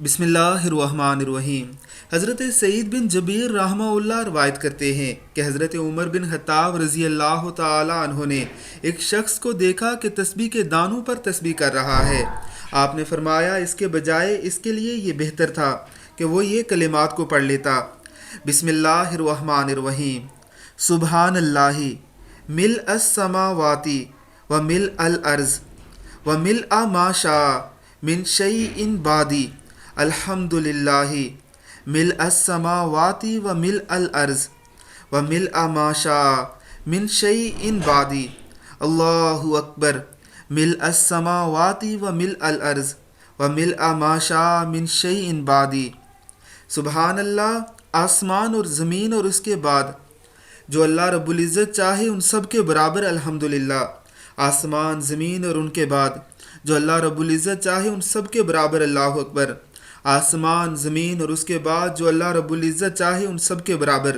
بسم اللہ الرحمن الرحیم۔ حضرت سعید بن جبیر رحمہ اللہ روایت کرتے ہیں کہ حضرت عمر بن خطاب رضی اللہ تعالی عنہ نے ایک شخص کو دیکھا کہ تسبیح کے دانوں پر تسبیح کر رہا ہے۔ آپ نے فرمایا اس کے بجائے اس کے لیے یہ بہتر تھا کہ وہ یہ کلمات کو پڑھ لیتا: بسم اللہ الرحمن الرحیم، سبحان اللہ ملء السماوات و ملء الارض و ملء ما شاء من شیء بعد الحمد للہ ملء السماوات و ملء الارض و ملء ما شاء من شیء بعد اللہ اکبر ملء السماوات و ملء الارض و ملء ما شاء من شیء بعد۔ سبحان اللہ، آسمان اور زمین اور اس کے بعد جو اللہ رب العزت چاہے ان سب کے برابر الحمدللہ۔ آسمان، زمین اور ان کے بعد جو اللہ رب العزت چاہے ان سب کے برابر اللہ اکبر۔ آسمان، زمین اور اس کے بعد جو اللہ رب العزت چاہے ان سب کے برابر۔